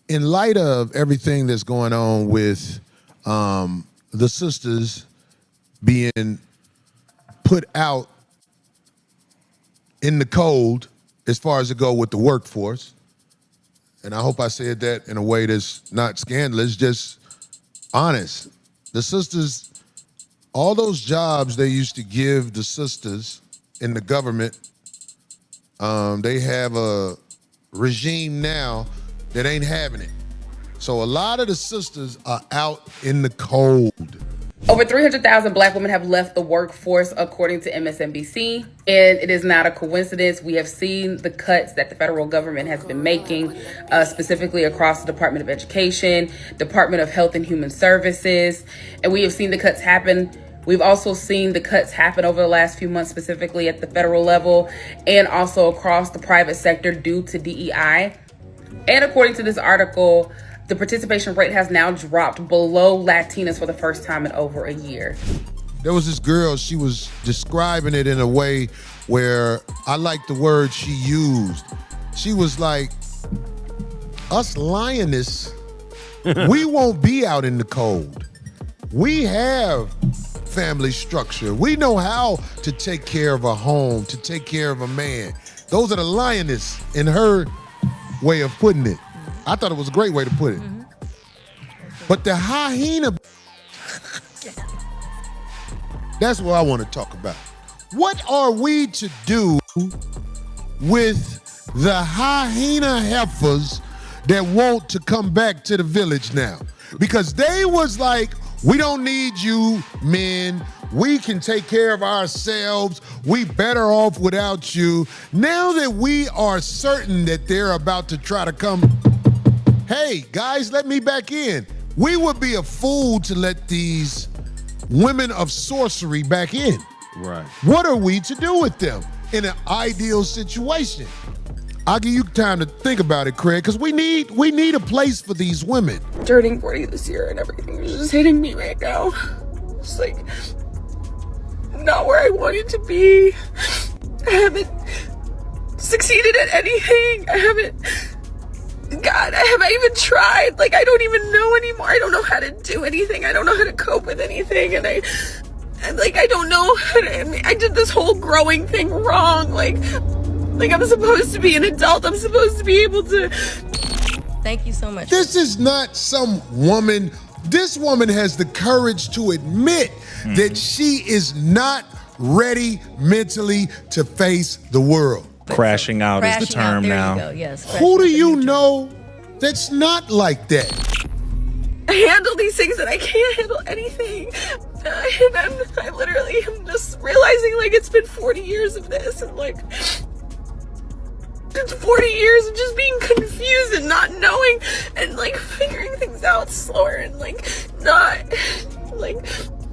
in light of everything that's going on with the sisters being put out in the cold as far as it go with the workforce, and I hope I said that in a way that's not scandalous, just honest. The sisters, all those jobs they used to give the sisters in the government, they have a regime now that ain't having it. So a lot of the sisters are out in the cold. Over 300,000 Black women have left the workforce, according to MSNBC, and it is not a coincidence. We have seen the cuts that the federal government has been making, specifically across the Department of Education, Department of Health and Human Services, and we have seen the cuts happen. We've also seen the cuts happen over the last few months, specifically at the federal level and also across the private sector due to DEI. And according to this article, the participation rate has now dropped below Latinas for the first time in over a year. There was this girl, she was describing it in a way where I like the word she used. She was like, us lionists, we won't be out in the cold. We have family structure. We know how to take care of a home, to take care of a man. Those are the lionists in her way of putting it. I thought it was a great way to put it. Mm-hmm. But the hyena, that's what I want to talk about. What are we to do with the hyena heifers that want to come back to the village now? Because they was like, we don't need you men. We can take care of ourselves. We better off without you. Now that we are certain that they're about to try to come, hey, guys, let me back in. We would be a fool to let these women of sorcery back in. Right. What are we to do with them in an ideal situation? I'll give you time to think about it, Craig, because we need a place for these women. Turning 40 this year and everything is just hitting me right now. It's like not where I wanted to be. I haven't succeeded at anything. God, have I even tried? Like, I don't even know anymore. I don't know how to do anything. I don't know how to cope with anything. And I don't know how to, I did this whole growing thing wrong. Like I'm supposed to be an adult. I'm supposed to be able to. Thank you so much. This is not some woman. This woman has the courage to admit that she is not ready mentally to face the world. Crashing out is the term now. There you go. Yes. Who do you know that's not like that? I handle these things and I can't handle anything. And I literally am just realizing like it's been 40 years of this and like it's 40 years of just being confused and not knowing and like figuring things out slower and like not like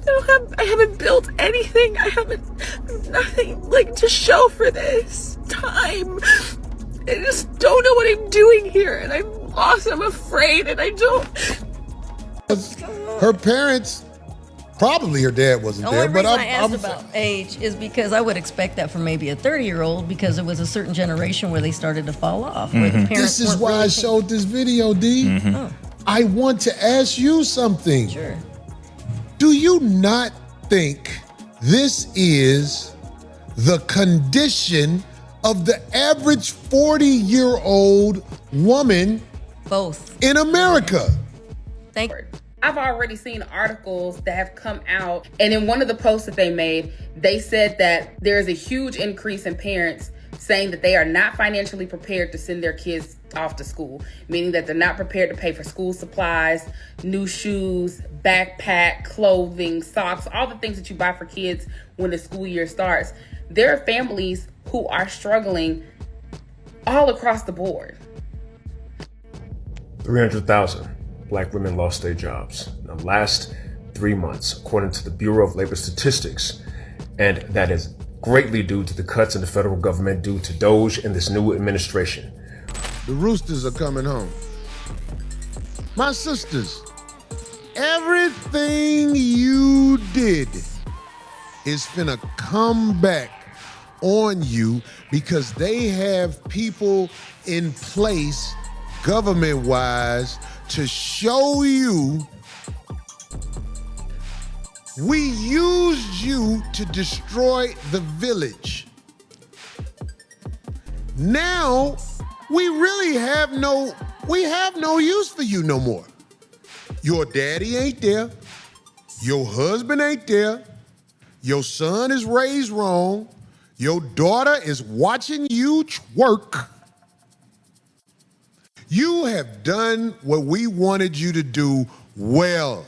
I haven't built anything. I haven't nothing like to show for this time. I just don't know what I'm doing here and I'm lost. I'm afraid and I don't. Her parents, probably her dad wasn't there. The only reason I asked about age is because I would expect that from maybe a 30-year-old because it was a certain generation where they started to fall off. Where the parents this is why I showed this video, D. Mm-hmm. Oh. I want to ask you something. Sure. Do you not think this is the condition of the average 40-year-old woman both in America? Thank you. I've already seen articles that have come out, and in one of the posts that they made, they said that there is a huge increase in parents saying that they are not financially prepared to send their kids off to school, meaning that they're not prepared to pay for school supplies, new shoes, backpack, clothing, socks, all the things that you buy for kids when the school year starts. There are families who are struggling all across the board. 300,000 Black women lost their jobs in the last 3 months, according to the Bureau of Labor Statistics. And that is greatly due to the cuts in the federal government due to DOGE and this new administration. The roosters are coming home. My sisters, everything you did is finna come back on you because they have people in place government-wise to show you we used you to destroy the village. Now, we really have no use for you no more. Your daddy ain't there. Your husband ain't there. Your son is raised wrong. Your daughter is watching you twerk. You have done what we wanted you to do well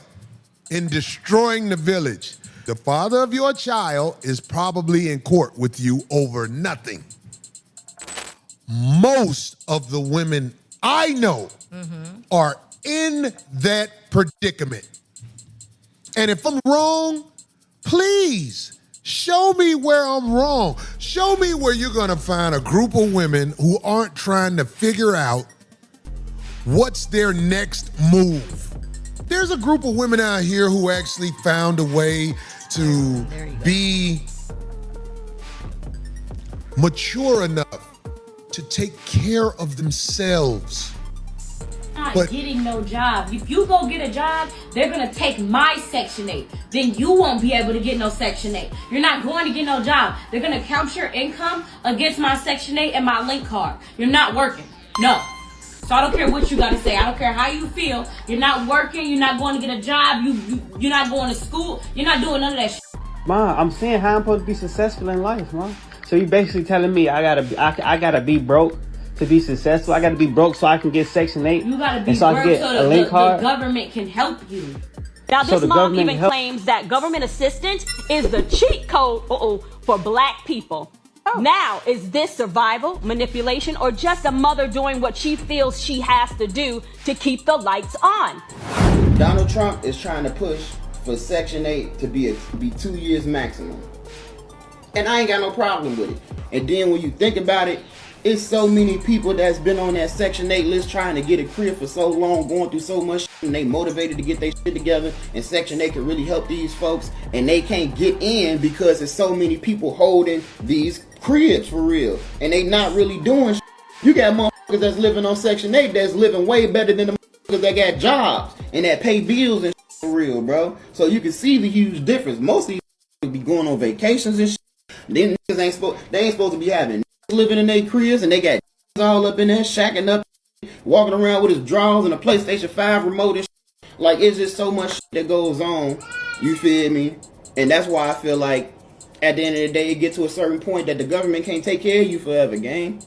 in destroying the village. The father of your child is probably in court with you over nothing. Most of the women I know are in that predicament. And if I'm wrong, please show me where I'm wrong. Show me where you're gonna find a group of women who aren't trying to figure out what's their next move. There's a group of women out here who actually found a way to be mature enough to take care of themselves. Not getting no job. If you go get a job, they're gonna take my Section 8. Then you won't be able to get no Section 8. You're not going to get no job. They're gonna count your income against my Section 8 and my link card. You're not working. No. So I don't care what you gotta say. I don't care how you feel. You're not working. You're not going to get a job. You're not going to school. You're not doing none of that shit. Ma, I'm saying how I'm supposed to be successful in life, ma. So you basically telling me I gotta be broke to be successful. I gotta be broke so I can get Section 8. You gotta be so broke so the government can help you. Now this mom even claims that government assistance is the cheat code for black people. Now, is this survival, manipulation, or just a mother doing what she feels she has to do to keep the lights on? Donald Trump is trying to push for Section 8 to be 2 years maximum. And I ain't got no problem with it. And then when you think about it, it's so many people that's been on that Section 8 list trying to get a career for so long, going through so much shit, and they motivated to get their shit together, and Section 8 can really help these folks, and they can't get in because there's so many people holding these cribs for real, and they not really doing shit. You got motherfuckers that's living on Section 8 that's living way better than the motherfuckers that got jobs and that pay bills and shit for real, bro. So you can see the huge difference. Most of these be going on vacations and shit. Then niggas ain't supposed to be having living in their cribs, and they got all up in there shacking up, walking around with his drawers and a PlayStation 5 remote and shit. Like, it's just so much shit that goes on, you feel me? And that's why I feel like at the end of the day, it gets to a certain point that the government can't take care of you forever, gang.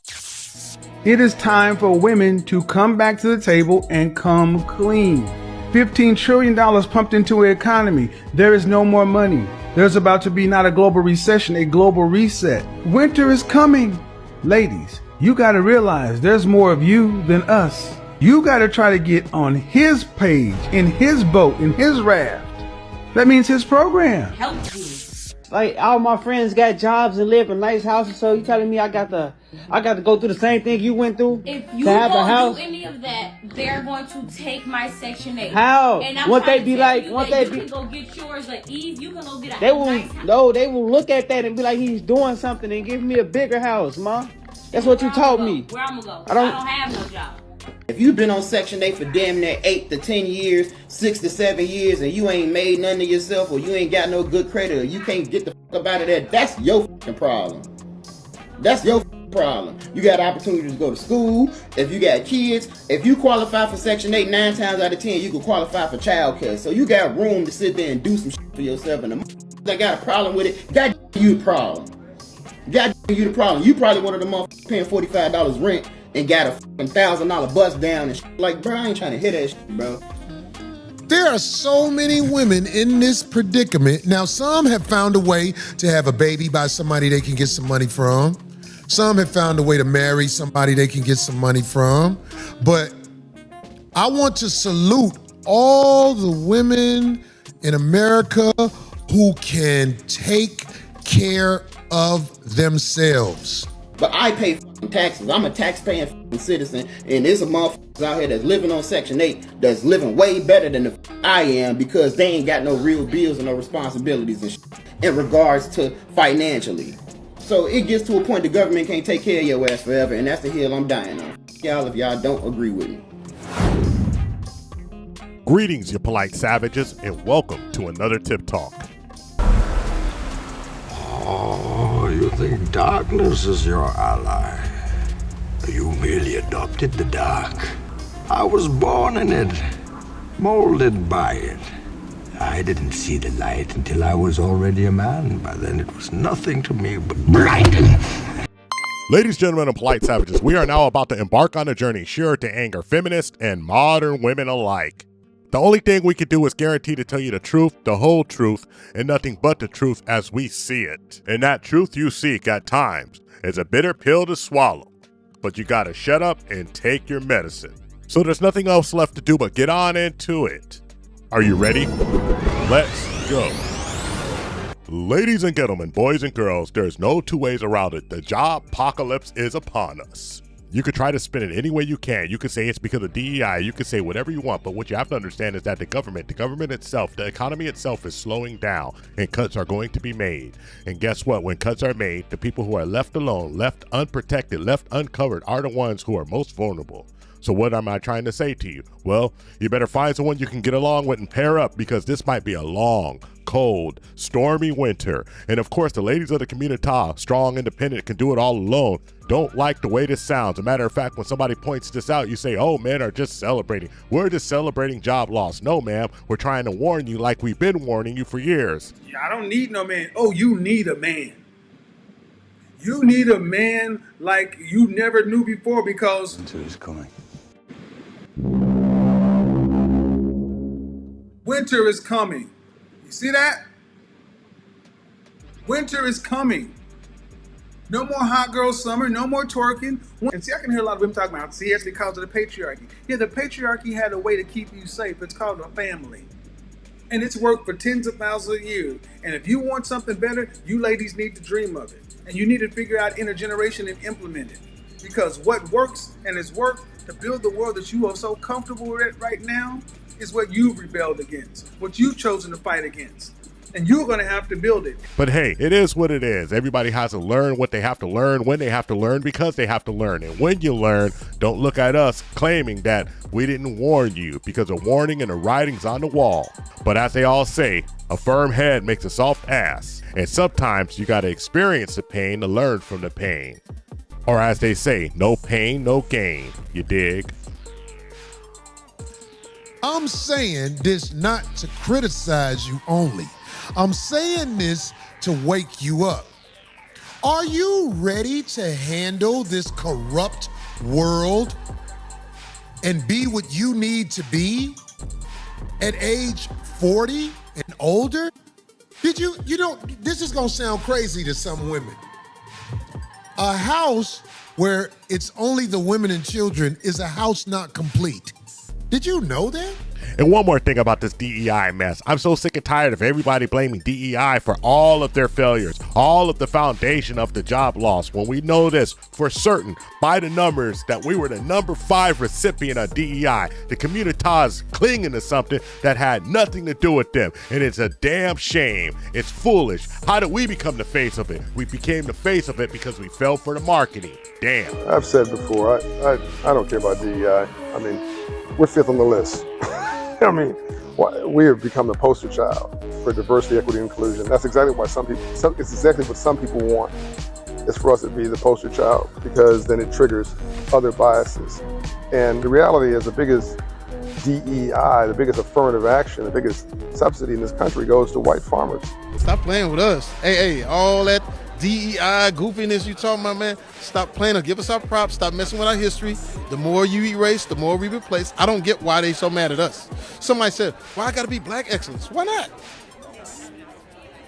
It is time for women to come back to the table and come clean. $15 trillion pumped into an economy. There is no more money. There's about to be not a global recession, a global reset. Winter is coming. Ladies, you got to realize there's more of you than us. You got to try to get on his page, in his boat, in his raft. That means his program. Help you. Like, all my friends got jobs and live in nice houses, so you telling me I got to go through the same thing you went through? If you to have a don't house? do any of that, they're going to take my Section 8. How? And I'm Won't trying they to be tell like, you won't that they you be? can go get yours at ease. You can go get a They will, nice house. no, they will look at that and be like, he's doing something and give me a bigger house, ma. That's what you told me. Where I'm gonna go? I don't have no job. If you've been on Section 8 for damn near 8 to 10 years, 6 to 7 years, and you ain't made none of yourself, or you ain't got no good credit, or you can't get the fuck up out of there, that's your fucking problem. That's your fucking problem. You got opportunities to go to school. If you got kids, if you qualify for Section 8, 9 times out of 10, you can qualify for child care. So you got room to sit there and do some shit for yourself. And the motherfuckers that got a problem with it, got you the problem. Got you the problem. You probably one of the motherfuckers paying $45 rent and got a fucking $1,000 bus down and shit. Like, bro, I ain't trying to hear that shit, bro. There are so many women in this predicament. Now, some have found a way to have a baby by somebody they can get some money from. Some have found a way to marry somebody they can get some money from. But I want to salute all the women in America who can take care of themselves. But I pay taxes. I'm a tax-paying citizen, and there's a motherfuckers out here that's living on Section 8 that's living way better than I am because they ain't got no real bills and no responsibilities and shit in regards to financially. So it gets to a point the government can't take care of your ass forever, and that's the hill I'm dying on. Y'all, if y'all don't agree with me. Greetings, you polite savages, and welcome to another Tip Talk. Oh, you think darkness is your ally? You merely adopted the dark. I was born in it, molded by it. I didn't see the light until I was already a man. By then it was nothing to me but blinding. Ladies, gentlemen, and polite savages, we are now about to embark on a journey sure to anger feminists and modern women alike. The only thing we can do is guarantee to tell you the truth, the whole truth, and nothing but the truth as we see it. And that truth you seek at times is a bitter pill to swallow. But you gotta shut up and take your medicine. So there's nothing else left to do but get on into it. Are you ready? Let's go. Ladies and gentlemen, boys and girls, there's no two ways around it. The job apocalypse is upon us. You could try to spin it any way you can. You could say it's because of DEI. You could say whatever you want. But what you have to understand is that the government itself, the economy itself is slowing down and cuts are going to be made. And guess what? When cuts are made, the people who are left alone, left unprotected, left uncovered are the ones who are most vulnerable. So what am I trying to say to you? Well, you better find someone you can get along with and pair up because this might be a long, cold, stormy winter. And of course, the ladies of the community, strong, independent, can do it all alone, don't like the way this sounds. As a matter of fact, when somebody points this out, you say, oh, men are just celebrating. We're just celebrating job loss. No, ma'am, we're trying to warn you like we've been warning you for years. Yeah, I don't need no man. Oh, you need a man. You need a man like you never knew before because Winter is coming. Winter is coming. You see that? Winter is coming. No more hot girl summer, no more twerking. And see, I can hear a lot of women talking about, see, it's because of the patriarchy. Yeah, the patriarchy had a way to keep you safe. It's called a family. And it's worked for tens of thousands of years. And if you want something better, you ladies need to dream of it. And you need to figure out intergeneration and implement it. Because what works and has worked to build the world that you are so comfortable with right now is what you've rebelled against, what you've chosen to fight against. And you're going to have to build it. But hey, it is what it is. Everybody has to learn what they have to learn, when they have to learn, because they have to learn. And when you learn, don't look at us claiming that we didn't warn you, because a warning and the writing's on the wall. But as they all say, a firm head makes a soft ass. And sometimes you got to experience the pain to learn from the pain. Or as they say, no pain, no gain. You dig? I'm saying this not to criticize you only. I'm saying this to wake you up. Are you ready to handle this corrupt world and be what you need to be at age 40 and older? You know, this is gonna sound crazy to some women. A house where it's only the women and children is a house not complete. Did you know that? And one more thing about this DEI mess. I'm so sick and tired of everybody blaming DEI for all of their failures, all of the foundation of the job loss, when we know this for certain by the numbers that we were the number 5 recipient of DEI. The communities clinging to something that had nothing to do with them. And it's a damn shame. It's foolish. How did we become the face of it? We became the face of it because we fell for the marketing. Damn. I've said before, I don't care about DEI. I mean, we're 5th on the list. I mean, we have become the poster child for diversity, equity, and inclusion. That's exactly why it's exactly what some people want, is for us to be the poster child, because then it triggers other biases. And the reality is the biggest DEI, the biggest affirmative action, the biggest subsidy in this country goes to white farmers. Stop playing with us. Hey, all that DEI goofiness you talking about, man, stop playing. Give us our props. Stop messing with our history. The more you erase, the more we replace. I don't get why they so mad at us. Somebody said, why I gotta be black excellence? Why not?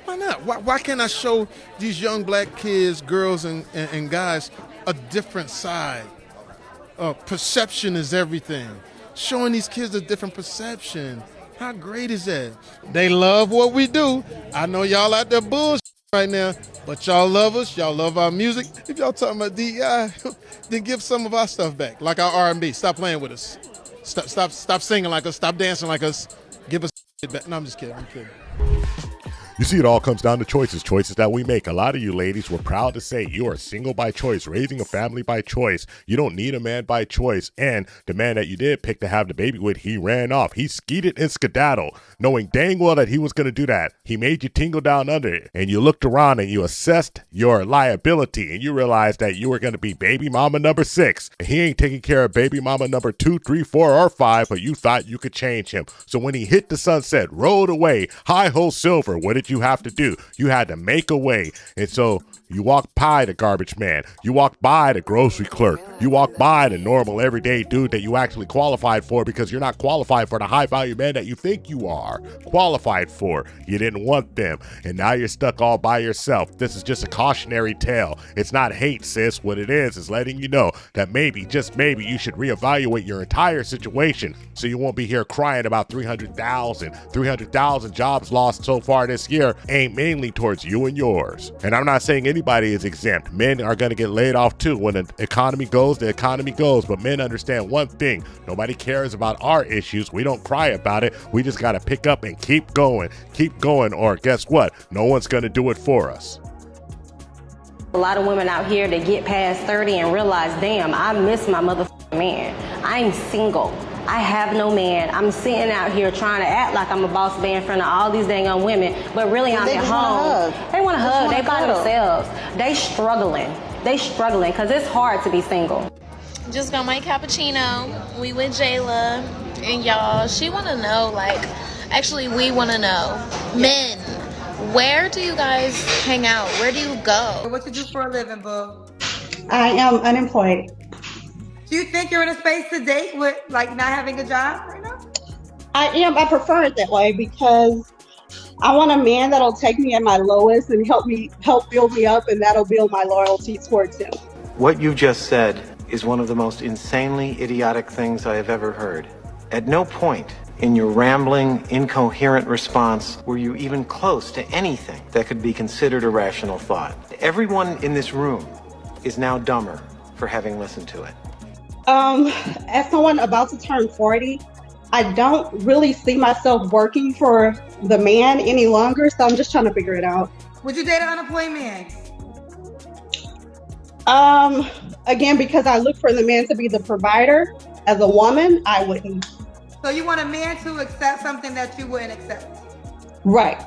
Why not? Why can't I show these young black kids, girls, and guys a different side? Perception is everything. Showing these kids a different perception. How great is that? They love what we do. I know y'all out there bullshit right now, but y'all love us. Y'all love our music. If y'all talking about DEI, then give some of our stuff back, like our R&B. Stop playing with us. Stop singing like us. Stop dancing like us. Give us back. No, I'm just kidding. I'm kidding. You see, it all comes down to choices that we make. A lot of you ladies were proud to say you are single by choice, raising a family by choice. You don't need a man by choice. And the man that you did pick to have the baby with, he ran off. He skeeted and skedaddled, knowing dang well that he was going to do that. He made you tingle down under it. And you looked around and you assessed your liability. And you realized that you were going to be baby mama number 6. And he ain't taking care of baby mama number 2, 3, 4, or 5, but you thought you could change him. So when he hit the sunset, rode away, hi-ho silver, what did you have to do? You had to make a way. And so you walk by the garbage man. You walk by the grocery clerk. You walk by the normal everyday dude that you actually qualified for because you're not qualified for the high value man that you think you are qualified for. You didn't want them. And now you're stuck all by yourself. This is just a cautionary tale. It's not hate, sis. What it is letting you know that maybe, just maybe, you should reevaluate your entire situation so you won't be here crying about 300,000 jobs lost so far this year aimed mainly towards you and yours. And I'm not saying anybody is exempt. Men are going to get laid off too. When the economy goes, the economy goes. But men understand one thing. Nobody cares about our issues. We don't cry about it. We just got to pick up and keep going, or guess what? No one's going to do it for us. A lot of women out here that get past 30 and realize, damn, I miss my motherfucking man. I'm single. I have no man. I'm sitting out here trying to act like I'm a boss babe in front of all these dang young women, but really I'm at home. They want to hug. They by themselves. They struggling because it's hard to be single. Just got my cappuccino. We with Jayla, and y'all, she want to know, actually we want to know, men, where do you guys hang out? Where do you go? What you do for a living, boo? I am unemployed. Do you think you're in a space to date with not having a job right now? I am. I prefer it that way because I want a man that'll take me at my lowest and help build me up, and that'll build my loyalty towards him. What you just said is one of the most insanely idiotic things I have ever heard. At no point in your rambling, incoherent response were you even close to anything that could be considered a rational thought. Everyone in this room is now dumber for having listened to it. As someone about to turn 40, I don't really see myself working for the man any longer, so I'm just trying to figure it out. Would you date an unemployed man? Again, because I look for the man to be the provider. As a woman, I wouldn't. So you want a man to accept something that you wouldn't accept? Right.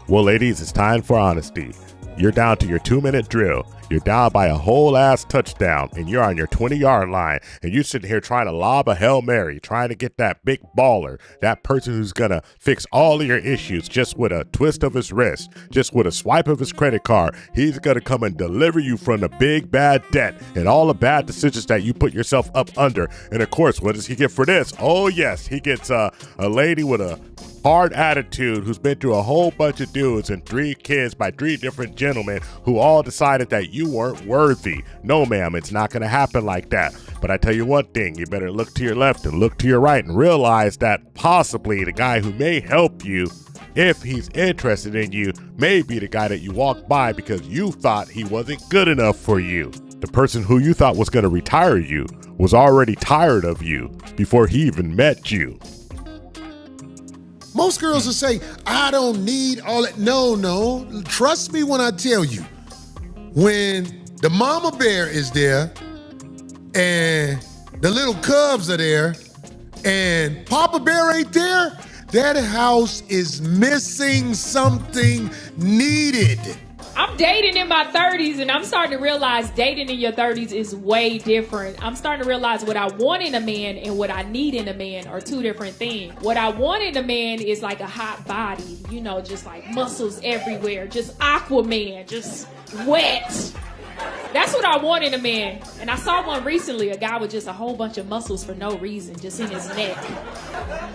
Well, ladies, it's time for honesty. You're down to your 2-minute drill. You're down by a whole ass touchdown, and you're on your 20-yard line, and you're sitting here trying to lob a Hail Mary, trying to get that big baller, that person who's gonna fix all of your issues just with a twist of his wrist, just with a swipe of his credit card. He's gonna come and deliver you from the big bad debt and all the bad decisions that you put yourself up under. And of course, what does he get for this? Oh yes, he gets a lady with a hard attitude who's been through a whole bunch of dudes and 3 kids by 3 different gentlemen who all decided that you weren't worthy. No, ma'am, it's not going to happen like that. But I tell you one thing, you better look to your left and look to your right and realize that possibly the guy who may help you, if he's interested in you, may be the guy that you walked by because you thought he wasn't good enough for you. The person who you thought was going to retire you was already tired of you before he even met you. Most girls will say, I don't need all that. No. Trust me when I tell you. When the mama bear is there and the little cubs are there and Papa Bear ain't there, that house is missing something needed. I'm dating in my 30s, and I'm starting to realize dating in your 30s is way different. I'm starting to realize what I want in a man and what I need in a man are 2 different things. What I want in a man is like a hot body, just like muscles everywhere, just Aquaman, just wet. That's what I want in a man. And I saw one recently, a guy with just a whole bunch of muscles for no reason, just in his neck.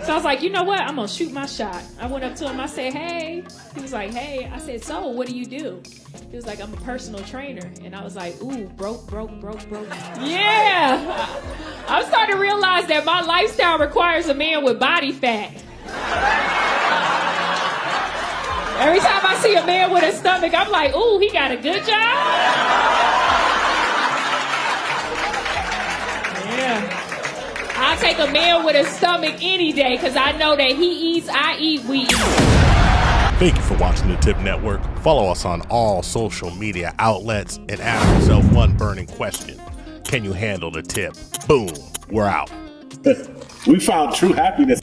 So I was like, you know what? I'm going to shoot my shot. I went up to him. I said, hey. He was like, hey. I said, so what do you do? He was like, I'm a personal trainer. And I was like, ooh, broke. Yeah. I'm starting to realize that my lifestyle requires a man with body fat. Every time I see a man with a stomach, I'm like, ooh, he got a good job? Yeah. I'll take a man with a stomach any day because I know that he eats, I eat, we eat. Thank you for watching the Tip Network. Follow us on all social media outlets and ask yourself one burning question. Can you handle the tip? Boom. We're out. We found true happiness.